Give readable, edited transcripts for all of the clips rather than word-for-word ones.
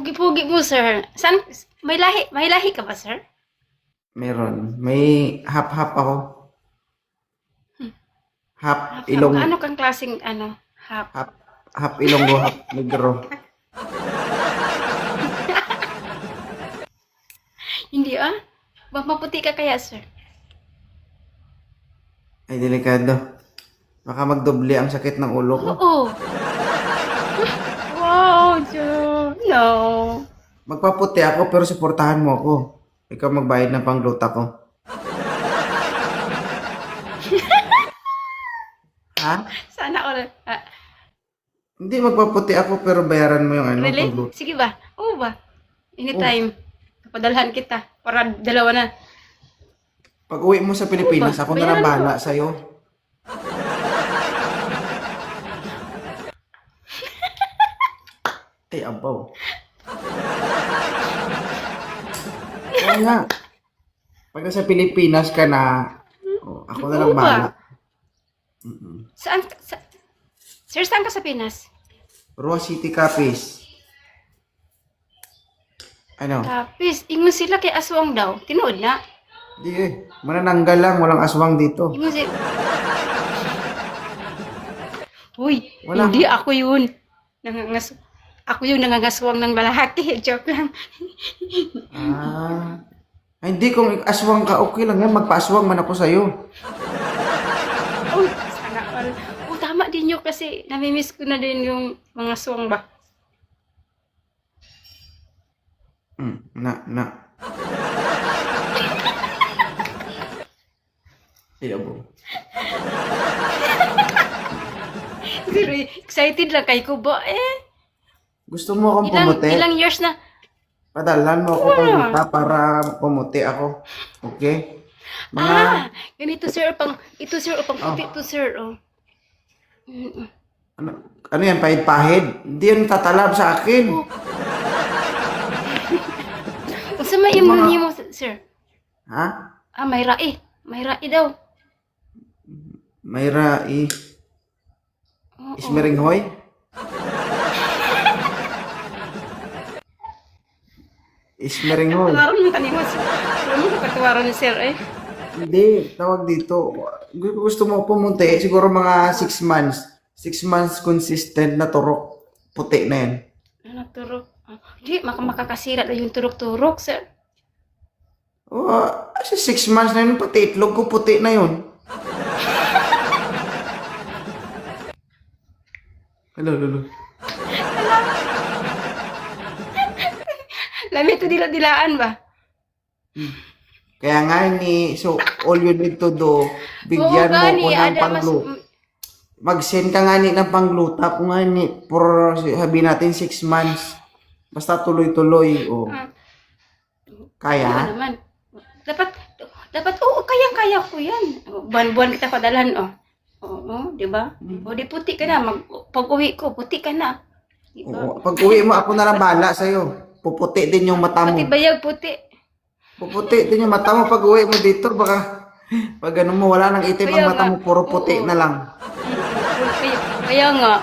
Pugi-pugi mo, sir. San, may lahi ka ba, sir? Meron. May hap-hap ako. Hap Hap-hap. ilong, Ano kang klaseng, ano, hap? hap ilonggo, hap negro. Hindi, ah? Maputi ka kaya, sir? Ay, delikado. Baka magdoble ang sakit ng ulo ko. Oo. Wow, Joe. No. Magpaputi ako pero suportahan mo ako. Ikaw magbayad ng pangluta ko. Ha? Sana all. Hindi magpaputi ako pero bayaran mo yung ano, Really? pangluta. Sige ba? Oo ba? Anytime. Padalhan kita. Para dalawa na. Pag uwi mo sa Pilipinas, ako na lang Bayaran bahala sa'yo. Ay, abaw. Oo nga. Pag nasa Pilipinas ka na, ako na lang Oo ba? bahala. Saan? Sir, saan ka sa Pinas? Rua City Capiz. Ano? Tapos, ingon sila kay aswang daw. Tinood na. Di eh. Manananggal lang, walang aswang dito. Ingon si... Uy, Wala. hindi ako yun. Ako yung nangangaswang ng lalaki. Joke lang. Ah. Ay, hindi, kung aswang ka, okay lang yan. Magpa-aswang man ako sa'yo. Uy, sana all. Oh, tama din yun kasi namimiss ko na din yung mga swang ba. Na. Ay, abo. Pero excited lang kay ko ba Gusto mo akong pumuti? ilang years na. Padalhan mo ako pang para pumuti ako. Okay? Mga, Ganito sir, ito sir, pang puti to sir. Oh. ano yan, pahid-pahid? Hindi yan tatalab sa akin. Kung sa may imo mo sir. Ha? May rai. May rai daw. Mayra Oo. Ismeringhoy? Ismeringhoy. Katawaran mo kanimo sir. Ano mo katawaran ni sir Hindi, tawag dito. Gusto mo pumunti, siguro mga 6 months. 6 months consistent na turok. Puti na yan. Ano turok? Hindi, makakasira na yung turok-turok sir. Oh, kasi 6 months na yun, pati itlog ko puti na yun. Hello. Lami ito dila-dilaan ba? Kaya nga ni, so all you need to do, bigyan mo ko ng pangluta. Mag-send ka nga ni ng pangluta ko nga ni, for sabihin natin 6 months. Basta tuloy-tuloy. Oh. Kaya? Naman. Dapat, oo, kayang-kaya ko yan. Buwan-buwan kita padalhan, oh. Oo, di ba? O, di puti ka na. Pag-uwi ko, puti ka na. Di ba? Oo. Pag uwi mo, ako na lang bahala sa'yo. Puputi din yung mata mo. Pati bayag puti. Puputi din yung mata mo pag uwi mo dito. Baka, pag ano mo, wala nang itim Kaya ang mata nga. mo, puro puti Oo. na lang. Kaya nga.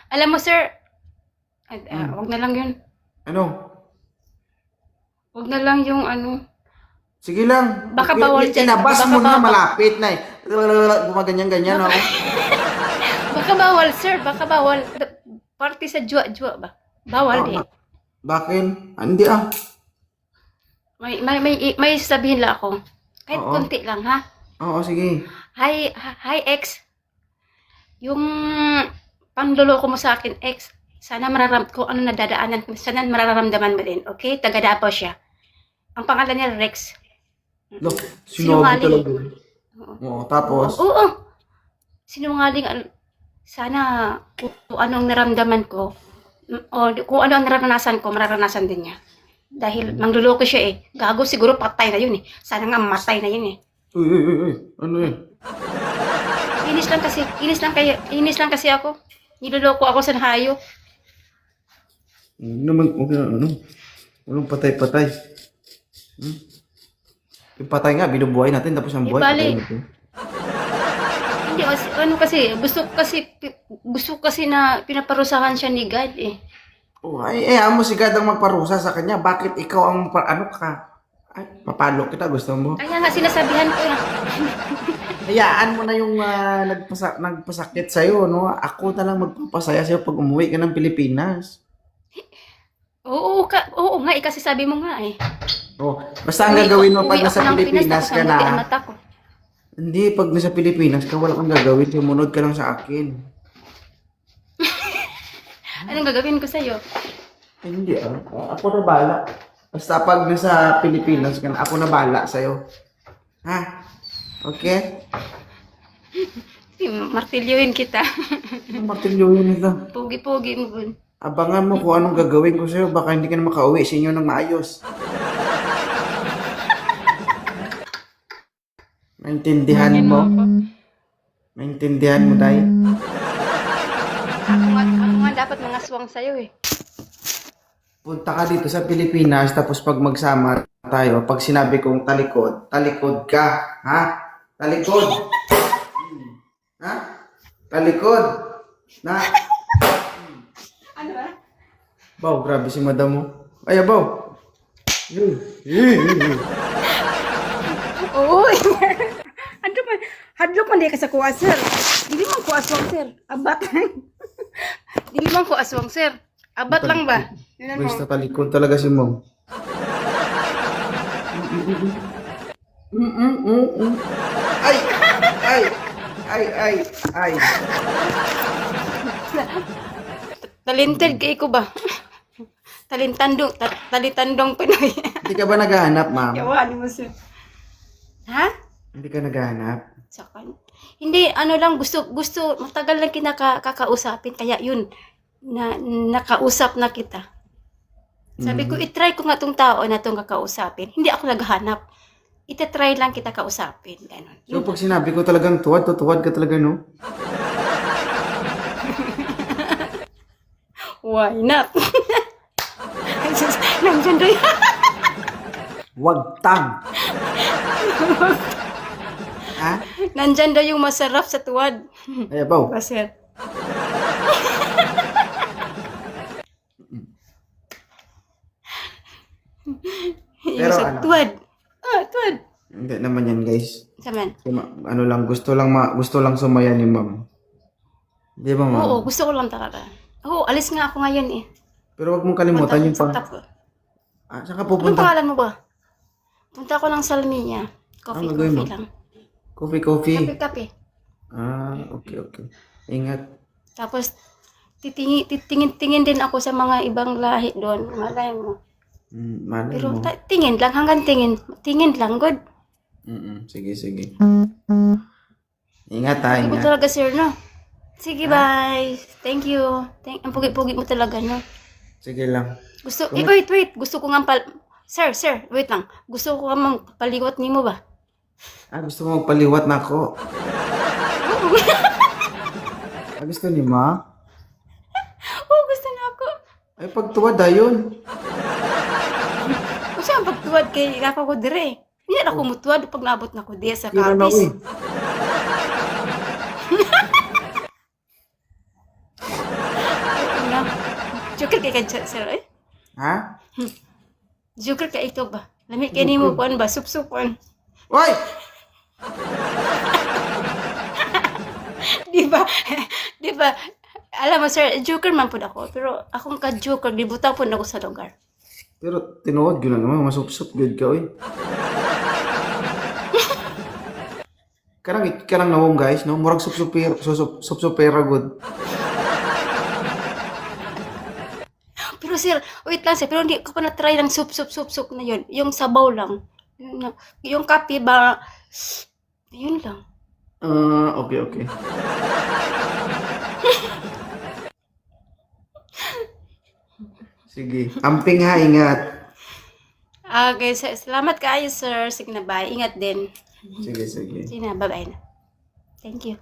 Alam mo, sir, wag na lang yun. Ano? Wag na lang yung ano. Sige lang. Baka bawal dyan. Inabas Baka mo na bawal. malapit na eh. Gumaganyan-ganyan ako. Baka bawal, sir. Baka bawal. Party sa jwa-jwa ba? Bawal eh. Bakit? Hindi ah. May sabihin lang ako. Kahit Oo. konti lang, ha? Oo, sige. Hi, ex. Yung panluloko mo sa akin, ex, sana kung ano nadadaanan, sana mararamdaman mo din, okay? Taga Davao siya. Ang pangalan niya, Rex. Lo, sinabi Sinungaling. talaga. Oo, tapos? Oo. Sinungaling, sana kung anong naramdaman ko, o kung ano ang naranasan ko, mararanasan din niya. Dahil mangluloko siya eh. Gago siguro patay na yun eh. Sana nga matay na yun eh. Uy. Ano yan? Inis lang kasi ako. Niloloko ako sa hayo. Naman, okay na, ano? Walang patay-patay. Yung patay nga, binubuhay natin, tapos ang buhay, Bali. patay natin. Hindi kasi, gusto ko kasi na pinaparusahan siya ni God eh. Oh, ay, mo si God ang magparusa sa kanya. Bakit ikaw ang ano ka? Ay, mapalo kita, gusto mo? Kaya nga sinasabihan ko yan. Hayaan mo na yung nagpasakit sa'yo, no? Ako na lang magpapasaya sa'yo pag umuwi ka ng Pilipinas. Oo nga, kasi sabi mo nga eh. Oh, basta ang gagawin mo pag Uwi nasa ako ng Pilipinas Pinas, ka tapos nabuti ang na. mata ko. Hindi, pag nasa Pilipinas ka, wala kang gagawin. Sumunod ka lang sa akin. Anong gagawin ko sa'yo? Ay, hindi Ako na bala. Basta pag nasa Pilipinas ka na, ako na bala sa'yo. Ha? Okay? Martilyuhin kita. Ang martilyo yun ito. Pugi-pugi mo, Bun. Abangan mo kung anong gagawin ko sa'yo. Baka hindi ka na makauwi sa inyo ng maayos. Maintindihan mo? Maintindihan mo, Day? Ako nga dapat mga swang sa'yo eh. Punta ka dito sa Pilipinas, tapos pag magsama tayo, pag sinabi kong talikod, talikod ka. Ha? Talikod. Ha? Talikod. Na? Ano ba? Baw, grabe si madam mo. Ay, baw. Oo. Hadlok man di ka sa kuha, sir. Dili man ko aswang, sir. Abat. Dili man ko aswang, sir. Abat lang ba? Tingnan mo. Basta talikod talaga si mom. Ay! Ay! Ay! Ay! Ay! Talented kay ko ba? Talitandong Pinoy. Hindi ka ba naghahanap, ma'am? Yawa ni mo, sir. Ha? Hindi ka naghahanap? Sakan. Hindi, ano lang, gusto, matagal lang kinakakausapin, kaya yun, nakausap na kita. Sabi ko, itry ko nga tong tao na tong kakausapin. Hindi ako naghanap. Itatry lang kita kausapin. Ganon. So, pag sinabi ko talagang tuwad, tutuwad ka talaga, no? Why not? Nandiyan doon. Wag tang! Ha? Nandyan daw yung masarap sa tuwad. Ay, baw. Ba, sir? Yung Pero sa ano? tuwad. Ah, tuwad. Hindi naman yan, guys. Saman. Ano lang, gusto lang sumaya ni ma'am. Di ba, ma'am? Oo, gusto ko lang talaga. Oo, alis nga ako ngayon eh. Pero wag mong kalimutan yung pang... saan ka Anong pupunta? pangalan mo ba? Punta ako ng Salmiya. Coffee, Ano gagawin coffee mo? lang. Coffee. Kape. Okay. Ingat. Tapos, titingin din ako sa mga ibang lahi doon. Malay mo. Malay Pero mo. tingin lang, hanggang tingin. Tingin lang, good. Sige. Ingat ha, Hindi mo ingat. talaga, sir, no? Sige, bye. Thank you. Ang pugi-pugi mo talaga, no? Sige lang. Gusto, wait. Gusto ko nga Sir, wait lang. Gusto ko nga paliwat ni mo ba? Gusto mo magpaliwat na ako. Gusto ni ma? Oo, gusto na ako. Ay, pagtuwad yun. Kasi ang pagtuwad kay nako ko dire. Hindi na ako mutuwad pag naabot na ko diya sa Hindi na kapis. Joker kay sir, eh? Ha? Joker kay ito ba? Lami kay ni mo kuan ba? Supsupan. Hoy! Di ba? Di ba? Alam mo, sir, joker man po ako. Pero akong ka-joker, dibutaw po ako sa lugar. Pero tinuod yun na naman, masupsup good ka, oy. Karang nawong guys, no? Murag supsupera good. Pero sir, wait lang sir, pero hindi ko pa na-try ng soup na yun. Yung sabaw lang. Yung kape ba, yun lang. Okay. Sige. Amping ha, ingat. Okay, salamat kayo sir. Sige na, bye. Ingat din. Sige. Sige na, bye-bye na. Thank you.